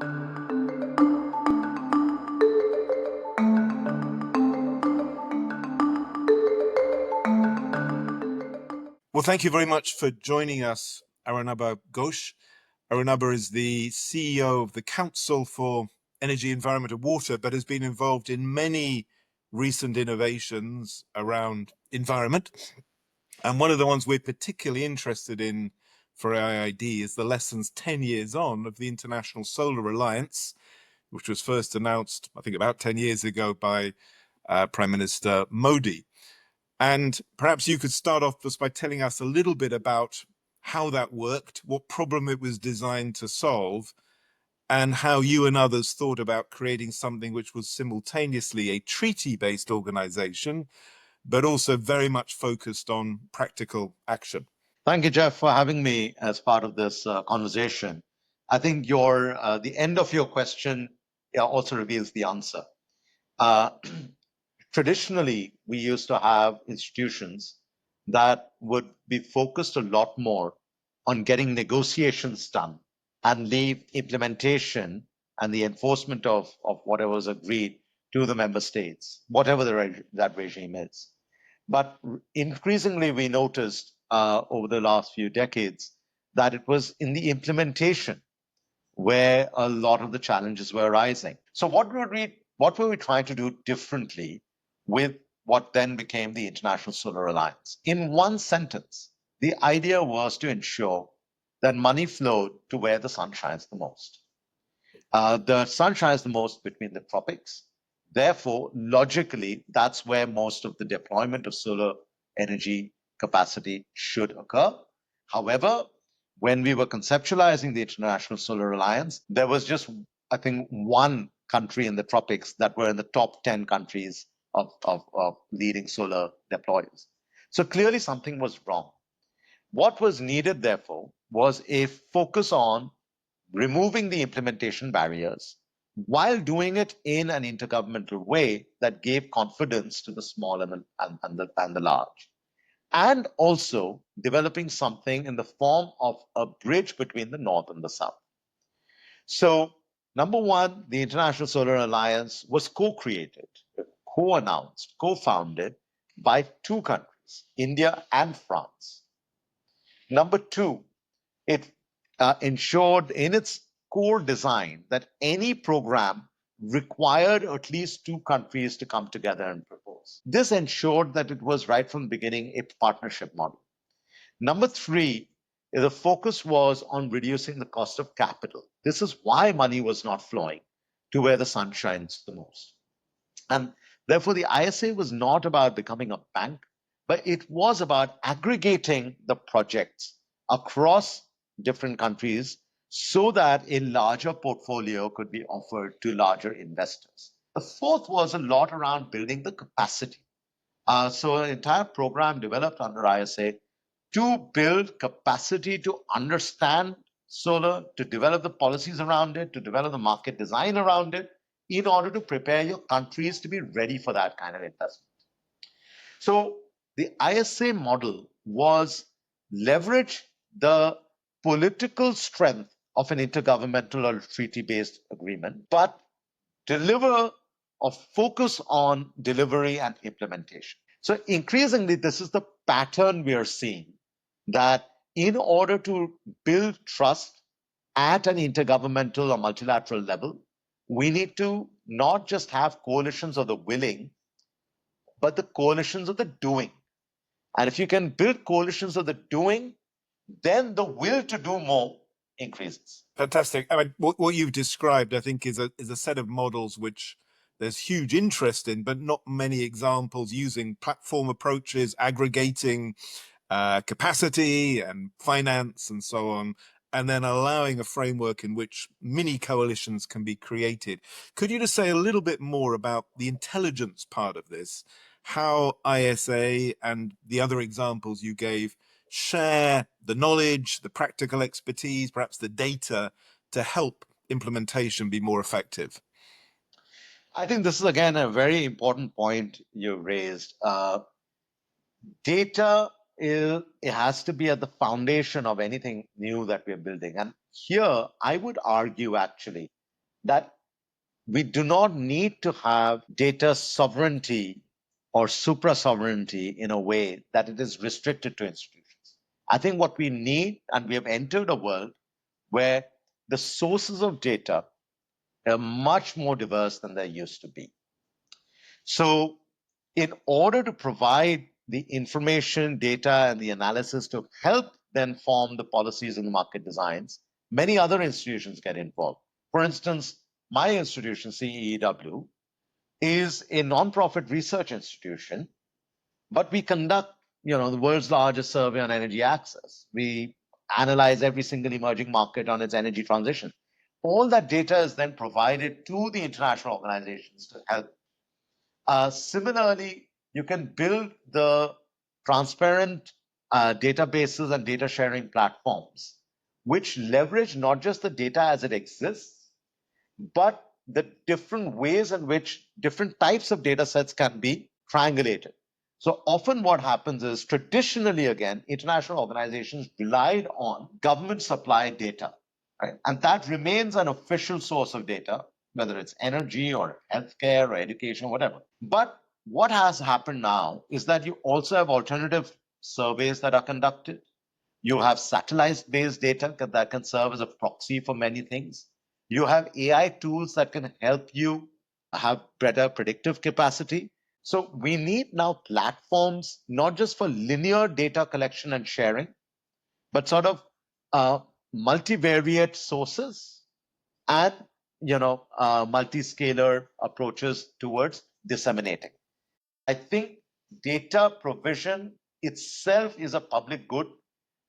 Well, thank you very much for joining us, Arunabha Ghosh. Arunabha is the CEO of the Council for Energy, Environment and Water, but has been involved in many recent innovations around environment. And one of the ones we're particularly interested in for IID is the lessons 10 years on of the International Solar Alliance, which was first announced, I think, about 10 years ago by Prime Minister Modi. And perhaps you could start off just by telling us a little bit about how that worked, what problem it was designed to solve, and how you and others thought about creating something which was simultaneously a treaty-based organization, but also very much focused on practical action. Thank you, Geoff, for having me as part of this conversation. I think the end of your question also reveals the answer. Traditionally, we used to have institutions that would be focused a lot more on getting negotiations done and leave implementation and the enforcement of whatever was agreed to the member states, whatever that regime is. But increasingly, we noticed over the last few decades that it was in the implementation where a lot of the challenges were arising. So what were we trying to do differently with what then became the International Solar Alliance? In one sentence, the idea was to ensure that money flowed to where the sun shines the most. The sun shines the most between the tropics. Therefore, logically, that's where most of the deployment of solar energy capacity should occur. However, when we were conceptualizing the International Solar Alliance, there was just, I think, one country in the tropics that were in the top 10 countries of leading solar deployers. So clearly something was wrong. What was needed, therefore, was a focus on removing the implementation barriers while doing it in an intergovernmental way that gave confidence to the small and the large. And also developing something in the form of a bridge between the North and the South. So, number one, the International Solar Alliance was co-created, co-announced, co-founded by two countries, India and France. Number two, it ensured in its core design that any program required at least two countries to come together and propose. This ensured that it was right from the beginning a partnership model. Number three, the focus was on reducing the cost of capital. This is why money was not flowing to where the sun shines the most. And therefore, the ISA was not about becoming a bank, but it was about aggregating the projects across different countries so that a larger portfolio could be offered to larger investors. The fourth was a lot around building the capacity. So an entire program developed under ISA to build capacity to understand solar, to develop the policies around it, to develop the market design around it, in order to prepare your countries to be ready for that kind of investment. So the ISA model was leverage the political strength of an intergovernmental or treaty-based agreement, but deliver or focus on delivery and implementation. So increasingly, this is the pattern we are seeing, that in order to build trust at an intergovernmental or multilateral level, we need to not just have coalitions of the willing, but the coalitions of the doing. And if you can build coalitions of the doing, then the will to do more increases. Fantastic. I mean, what you've described, I think, is a set of models which there's huge interest in, but not many examples using platform approaches, aggregating capacity and finance and so on, and then allowing a framework in which mini coalitions can be created. Could you just say a little bit more about the intelligence part of this, how ISA and the other examples you gave share the knowledge, the practical expertise, perhaps the data to help implementation be more effective? I think this is, again, a very important point you raised. Data it has to be at the foundation of anything new that we're building. And here, I would argue, actually, that we do not need to have data sovereignty or supra sovereignty in a way that it is restricted to institutions. I think what we need, and we have entered a world where the sources of data are much more diverse than they used to be. So, in order to provide the information, data, and the analysis to help then form the policies and the market designs, many other institutions get involved. For instance, my institution, CEEW, is a nonprofit research institution, but we conduct, the world's largest survey on energy access. We analyze every single emerging market on its energy transition. All that data is then provided to the international organizations to help. Similarly, you can build the transparent databases and data sharing platforms, which leverage not just the data as it exists, but the different ways in which different types of data sets can be triangulated. So often what happens is traditionally, again, international organizations relied on government supplied data, right? And that remains an official source of data, whether it's energy or healthcare or education or whatever. But what has happened now is that you also have alternative surveys that are conducted. You have satellite-based data that can serve as a proxy for many things. You have AI tools that can help you have better predictive capacity. So we need now platforms, not just for linear data collection and sharing, but sort of multivariate sources and multi-scalar approaches towards disseminating. I think data provision itself is a public good.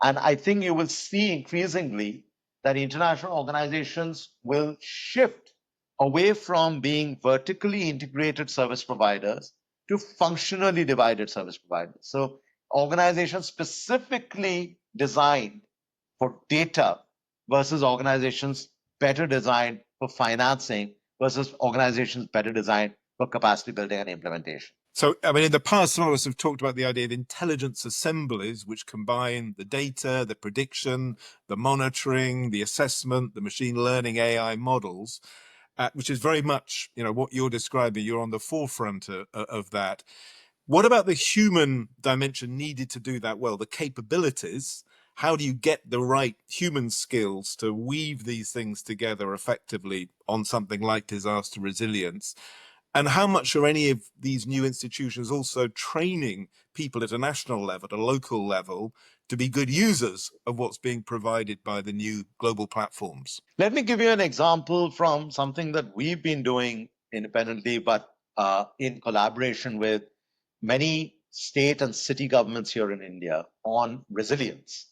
And I think you will see increasingly that international organizations will shift away from being vertically integrated service providers to functionally divided service providers. So organizations specifically designed for data versus organizations better designed for financing versus organizations better designed for capacity building and implementation. So, I mean, in the past, some of us have talked about the idea of intelligence assemblies, which combine the data, the prediction, the monitoring, the assessment, the machine learning AI models, which is very much, what you're describing. You're on the forefront of that. What about the human dimension needed to do that well? The capabilities. How do you get the right human skills to weave these things together effectively on something like disaster resilience? And how much are any of these new institutions also training people at a national level, at a local level, to be good users of what's being provided by the new global platforms? Let me give you an example from something that we've been doing independently, but in collaboration with many state and city governments here in India on resilience.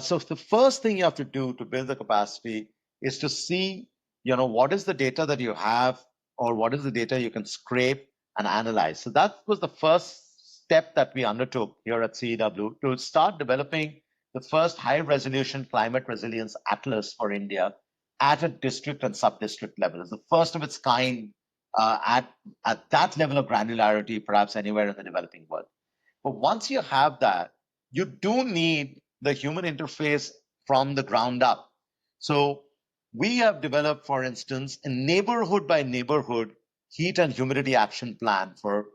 So the first thing you have to do to build the capacity is to see, what is the data that you have or what is the data you can scrape and analyze. So that was the first step that we undertook here at CEEW to start developing the first high resolution climate resilience atlas for India at a district and sub-district level. It's the first of its kind at that level of granularity, perhaps anywhere in the developing world. But once you have that, you do need the human interface from the ground up. So we have developed, for instance, a neighborhood by neighborhood heat and humidity action plan for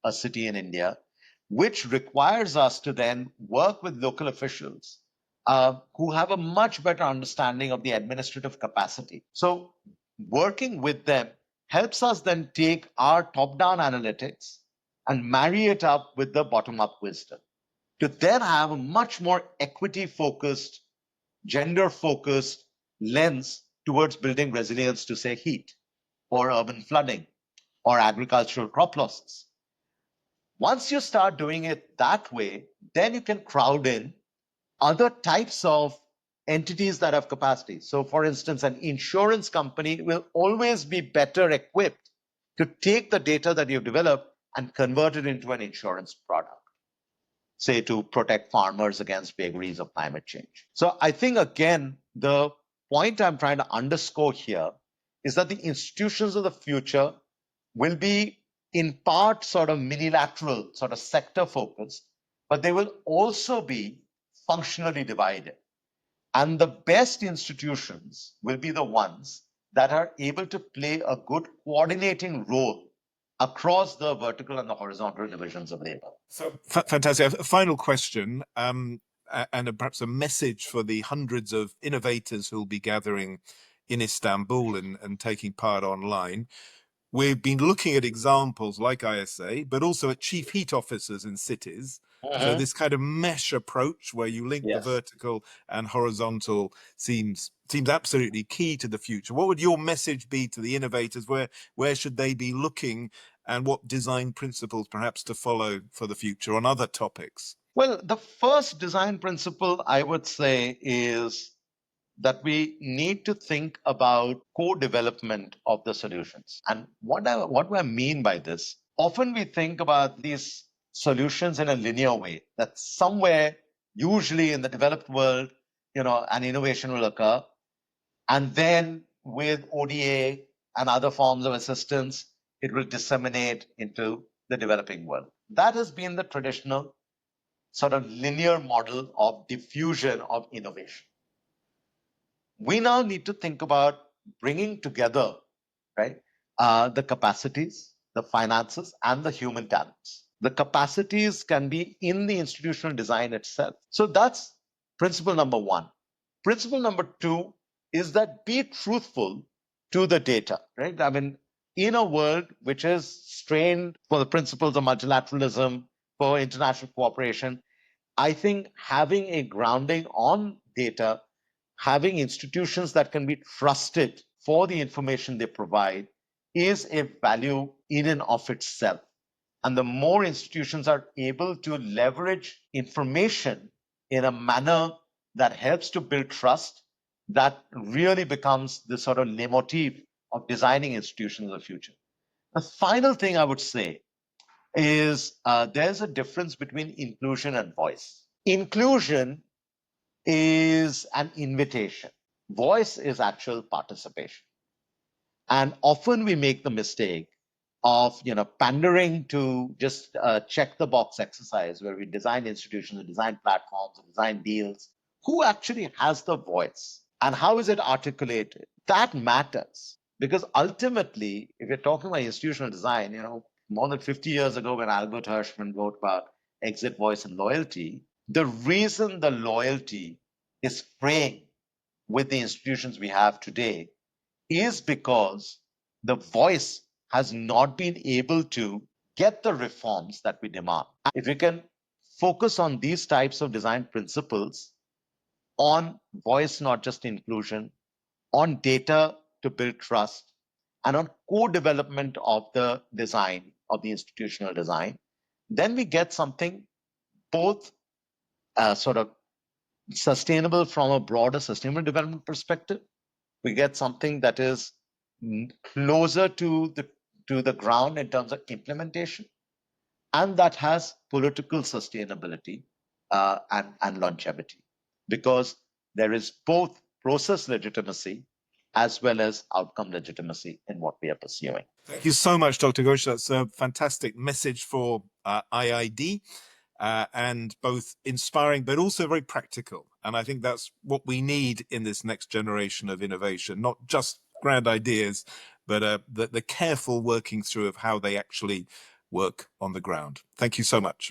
a city in India, which requires us to then work with local officials who have a much better understanding of the administrative capacity. So working with them helps us then take our top-down analytics and marry it up with the bottom-up wisdom to then have a much more equity-focused, gender-focused lens towards building resilience to, say, heat or urban flooding or agricultural crop losses. Once you start doing it that way, then you can crowd in other types of entities that have capacity. So, for instance, an insurance company will always be better equipped to take the data that you've developed and convert it into an insurance product, say to protect farmers against vagaries of climate change. So I think, again, the point I'm trying to underscore here is that the institutions of the future will be in part sort of minilateral, sort of sector focused, but they will also be functionally divided. And the best institutions will be the ones that are able to play a good coordinating role across the vertical and the horizontal divisions of labor. So fantastic. A final question, perhaps a message for the hundreds of innovators who'll be gathering in Istanbul and taking part online. We've been looking at examples like ISA, but also at chief heat officers in cities. So Mhm. this kind of mesh approach where you link the Yes. vertical and horizontal seems absolutely key to the future. What would your message be to the innovators? Where should they be looking, and what design principles perhaps to follow for the future on other topics? Well, the first design principle I would say is that we need to think about co-development of the solutions. And what do I mean by this? Often we think about these solutions in a linear way, that somewhere, usually in the developed world, an innovation will occur. And then with ODA and other forms of assistance, it will disseminate into the developing world. That has been the traditional sort of linear model of diffusion of innovation. We now need to think about bringing together, right, the capacities, the finances, and the human talents. The capacities can be in the institutional design itself. So that's principle number one. Principle number two is that be truthful to the data, right? I mean, in a world which is strained for the principles of multilateralism, for international cooperation, I think having a grounding on data, having institutions that can be trusted for the information they provide is a value in and of itself. And the more institutions are able to leverage information in a manner that helps to build trust, that really becomes the sort of leitmotif of designing institutions of the future. The final thing I would say is there's a difference between inclusion and voice. Inclusion is an invitation. Voice is actual participation. And often we make the mistake of pandering to just check the box exercise where we design institutions, design platforms, design deals. Who actually has the voice and how is it articulated? That matters because ultimately, if you're talking about institutional design, more than 50 years ago when Albert Hirschman wrote about exit, voice, and loyalty, the reason the loyalty is fraying with the institutions we have today is because the voice has not been able to get the reforms that we demand. If we can focus on these types of design principles, on voice, not just inclusion, on data to build trust, and on co-development of the design, of the institutional design, then we get something both sort of sustainable from a broader sustainable development perspective. We get something that is closer to the ground in terms of implementation, and that has political sustainability and longevity, because there is both process legitimacy as well as outcome legitimacy in what we are pursuing. Thank you so much, Dr. Ghosh. That's a fantastic message for IID. And both inspiring, but also very practical. And I think that's what we need in this next generation of innovation, not just grand ideas, but the careful working through of how they actually work on the ground. Thank you so much.